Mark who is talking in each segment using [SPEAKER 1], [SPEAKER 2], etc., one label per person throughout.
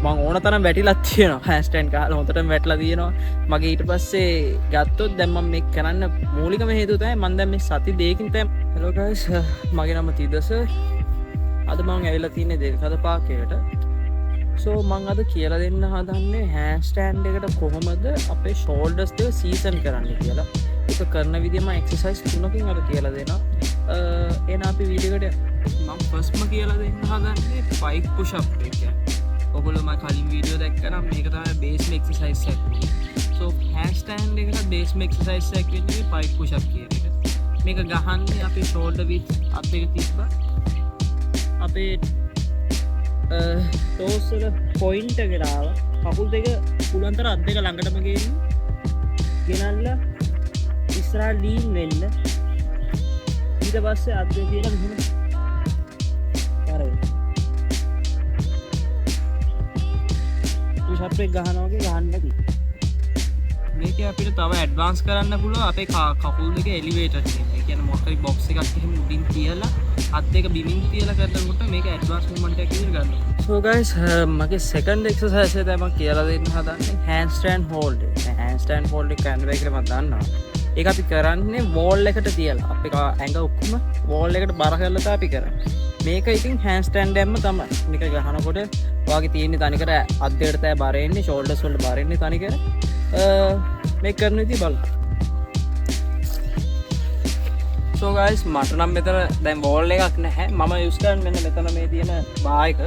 [SPEAKER 1] මං ඕන තරම් වැටිලත් තියෙනවා හැන්ඩ්ස්ටෑන්ඩ් ගහලා හොඳටම වැටලා තියෙනවා මගේ ඊට පස්සේ ගත්තොත් දැන් මම මේක කරන්න මූලිකම හේතුව තමයි මම දැන් මේ සති දෙකකින් තමයි හෙලෝ ගයිස් මගේ නම තිදස අද මම ඇවිල්ලා තියෙන්නේ දෙල්කඩ පාර්කේකට සෝ මං අද කියලා දෙන්න හදන්නේ හැන්ඩ්ස්ටෑන්ඩ් එකට කොහොමද අපේ ෂෝල්ඩර්ස් දෙක සීසන් කරන්න කියලා ඒක කරන විදිහ මම එක්සර්සයිස් තුනකින් අද කියලා දෙනවා එහෙනම් අපි වීඩියෝ එකට මම ෆස්ට්ම කියලා දෙන්න හදන්නේ පයික් පුෂ් අප් එක ඔගොල්ලෝ මම කලින් වීඩියෝ දැක්කනම් මේක තමයි බේස්ම එක්සර්සයිස් එක. සෝ හැන්ඩ්ස්ටෑන්ඩ් එකට බේස්ම එක්සර්සයිස් එකක් වෙන්නේ පයික් පුෂ් අප් කියන එක. මේක ගහන්නේ අපේ ෂෝල්ඩර් විත් අප් එක තිබ්බා. අපේ ටෝස් වල පොයින්ට් එකට ආවා. කකුල් දෙක පුළුවන් තරම් අත් දෙක ළඟටම ගෙනල්ලා ඉස්සරහ ලීන් වෙන්න. ඊට පස්සේ අත් දෙක තියලා මෙහෙම පුෂ් අප් එක ගහනවා වගේ ගහන්න ඇති. මේක අපිට තව ඇඩ්වාන්ස් කරන්න පුළුවන් අපේ කකුල් දෙක එලිවේටර් එකෙන්. ඒ කියන්නේ මොකක් හරි බොක්ස් එකක් එහෙම උඩින් තියලා අත් දෙක බිමින් තියලා කරනකොට මේක ඇඩ්වාන්ස් මූවමන්ට් එකක් විදිහට ගන්නවා. So guys මගේ second exercise එක තමයි මම කියලා දෙන්න හදන්නේ handstand hold එක. handstand hold එක කරන්න බෑ කියලා මම දන්නවා. ඒක අපි කරන්නේ wall එකට තියලා. අපේ ඇඟ ඔක්කොම wall එකට බර කරලා තමයි අපි කරන්නේ. මේක ඉතින් handstand එකම තමයි. මේක ගහනකොට ඔයාගේ තියෙන්නේ තනිකර අත් දෙකට තමයි බර එන්නේ, shoulders වලට බර එන්නේ තනිකර. මේක කරන විදිහ බලන්න. So guys මට නම් මෙතන දැන් wall එකක් නැහැ. මම use කරන්නේ මෙන්න මෙතන මේ තියෙන bar එක.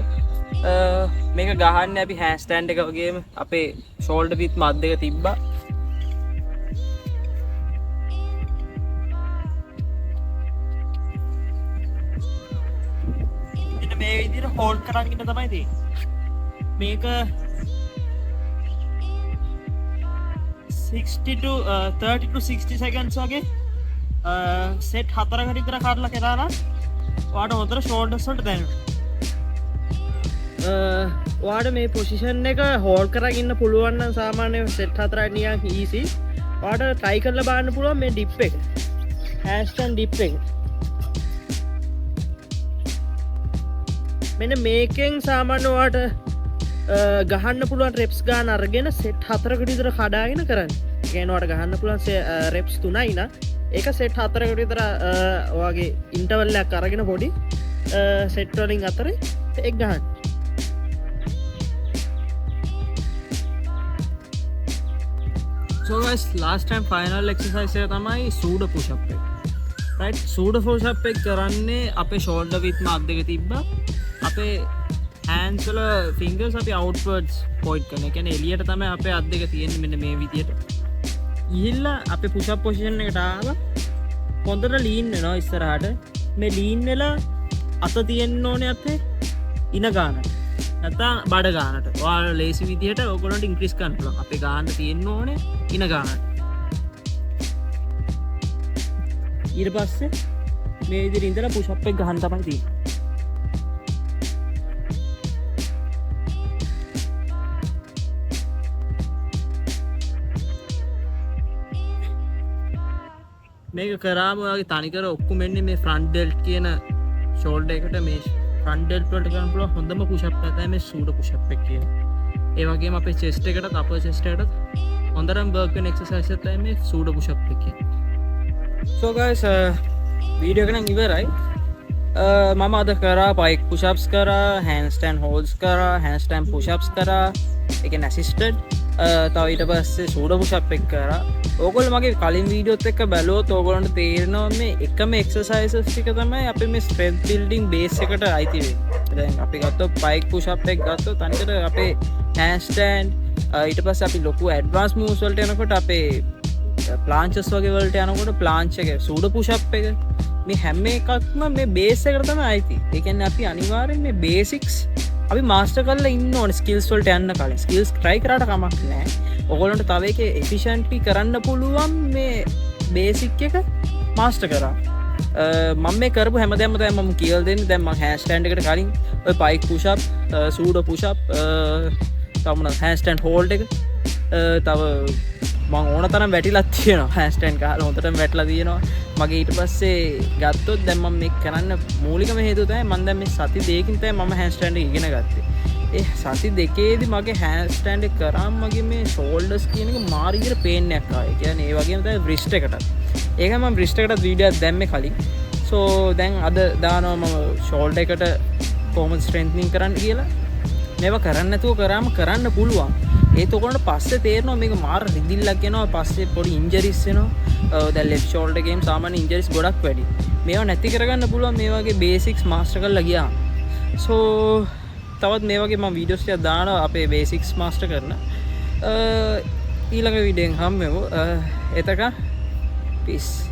[SPEAKER 1] මේක ගහන්නේ අපි handstand එක වගේම අපේ shoulder width මත් දෙක තිබ්බා. මේ විදිහට හෝල්ඩ් කරගෙන ඉන්න තමයි තියෙන්නේ. මේක 30 to 60 seconds වගේ සෙට් 4කට විතර කරලා කරා නම් ඔයාට හොඳට ෂෝල්ඩර්ස් වලට දැනෙනවා. ඔයාට මේ පොසිෂන් එක හෝල්ඩ් කරගෙන ඉන්න පුළුවන් නම් සාමාන්‍ය සෙට් 4ක් නිකන් ඊසි. ඔයාට try කරලා බලන්න පුළුවන් මේ ඩිප් එක. handstand dip එක. මෙන්න මේකෙන් සාමාන්‍යවට ගහන්න පුළුවන් රෙප්ස් ගන්න අරගෙන සෙට් 4කට විතර කඩාගෙන කරන්න. ඒ කියන්නේ ඔයාලට ගහන්න පුළුවන් රෙප්ස් 3යි නා. ඒක සෙට් 4කට විතර ඔයාගේ ඉන්ටර්වල් එකක් අරගෙන පොඩි සෙට් වලින් අතරේ ඒක ගහන්න. So guys last time final exercise එක තමයි sudo push up එක. right sudo push up එක කරන්නේ අපේ shoulder width මාක් දෙක තිබ්බා. අපේ hands වල fingers අපි outwards point කරන. ඒ කියන්නේ එළියට තමයි අපේ අත් දෙක තියෙන්නේ මෙන්න මේ විදියට. ඉහිල්ලා අපේ push up position එකට ආවා. හොඳට lean වෙනවා ඉස්සරහට. මේ lean වෙලා අත තියෙන්න ඕනේ අපේ ඉන ගානට. නැත්නම් බඩ ගානට. ඔයාලා ලේසි විදියට ඔයගොල්ලන්ට increase කරන්න පුළුවන්. අපේ ගානට තියෙන්න ඕනේ ඉන ගානට. ඊට පස්සේ මේ විදිහට ඉඳලා push up එක ගහන්න තමයි තියෙන්නේ. මේක කරාම ඔයාගේ තනිකර ඔක්කොම එන්නේ මේ ෆ්‍රන්ට් ඩෙල්ට් කියන ෂෝල්ඩර් එකට මේ ෆ්‍රන්ට් ඩෙල්ට් වලට කරන්න පුළුවන් හොඳම පුෂ් අප් එක තමයි මේ සූඩෝ පුෂ් අප් එක කියන්නේ. ඒ වගේම අපේ chest එකටත් අපර් chest එකටත් හොඳටම work වෙන exercise එක තමයි මේ සූඩෝ පුෂ් අප් එක කියන්නේ. So guys වීඩියෝ එක නම් ඉවරයි. මම අද කරා pike push ups කරා, handstand holds කරා, handstand push ups කරා. ඒ කියන්නේ assisted තව ඊට පස්සේ සූඩෝ පුෂ් අප් එක කරා. ඕගොල්ලෝ මගේ කලින් වීඩියෝත් එක්ක බැලුවොත් ඕගොල්ලන්ට තේරෙනවා මේ එකම එක්සර්සයිසස් ටික තමයි අපි මේ ස්ට්‍රෙන්ත් බිල්ඩින් බේස් එකට අයිති වෙන්නේ. දැන් අපි ගත්තොත් පයික් පුෂ් අප් එක ගත්තොත් අනිකට අපේ handstand ඊට පස්සේ අපි ලොකු ඇඩ්වාන්ස් මූව්ස් වලට යනකොට අපේ ප්ලාන්චස් වගේ වලට යනකොට ප්ලාන්ච් එක සූඩෝ පුෂ් අප් එක මේ හැම එකක්ම මේ බේස් එකට තමයි අයිති. ඒ කියන්නේ අපි අනිවාර්යෙන් මේ බේසික්ස් අපි මාස්ටර් කරලා ඉන්න ඕනේ ස්කිල්ස් වලට යන්න කලින්. ස්කිල්ස් try කරාට කමක් නැහැ. ඔයගොල්ලන්ට තව එකේ efficiently කරන්න පුළුවන් මේ බේසික් එක මාස්ටර් කරා. මම මේ කරපු හැමදේම තමයි මම කියලා දෙන්නේ. දැන් මම handstand එකට කලින් ඔය pike push up, sudo push up, තව මොනවද handstand hold එක. තව මම ඕන තරම් වැටිලත් තියෙනවා. handstand ගහලා හොඳටම වැටලා තියෙනවා. මගේ ඊට පස්සේ ගත්තොත් දැන් මම මේක කරන්න මූලිකම හේතුව තමයි මම දැන් මේ සති දෙකකින් තමයි මම handstand එක ඉගෙන ගත්තේ. ඒ සති දෙකේදී මගේ හෑන්ඩ් ස්ටෑන්ඩ් එක කරාම මගේ මේ ෂෝල්ඩර්ස් කියන එක මාර විදිහට පේන් එකක් ආවා. ඒ කියන්නේ ඒ වගේම තමයි රිස්ට් එකටත්. ඒක මම රිස්ට් එකටත් වීඩියෝ එකක් දැම්මේ කලින්. සෝ දැන් අද දානවා මම ෂෝල්ඩර් එකට කොහොමද ස්ට්‍රෙන්තනින් කරන්න කියලා. මේවා කරන්න නැතුව කරාම කරන්න පුළුවන්. ඒත් ඔයගොල්ලන්ට පස්සේ තේරෙනවා මේක මාර රිදිල්ලක් එනවා. පස්සේ පොඩි ඉන්ජරිස් එනවා. දැන් ලෙෆ්ට් ෂෝල්ඩර් එකේම සාමාන්‍ය ඉන්ජරිස් ගොඩක් වැඩි. මේවා නැති කරගන්න පුළුවන් මේ වගේ බේසික්ස් මාස්ටර් කරලා ගියාම. සෝ තවත් මේ වගේ මම වීඩියෝස් ටිකක් දානවා අපේ බේසික්ස් මාස්ටර් කරන. ඊළඟ වීඩියෝෙන් හම්බෙමු. එතක peace.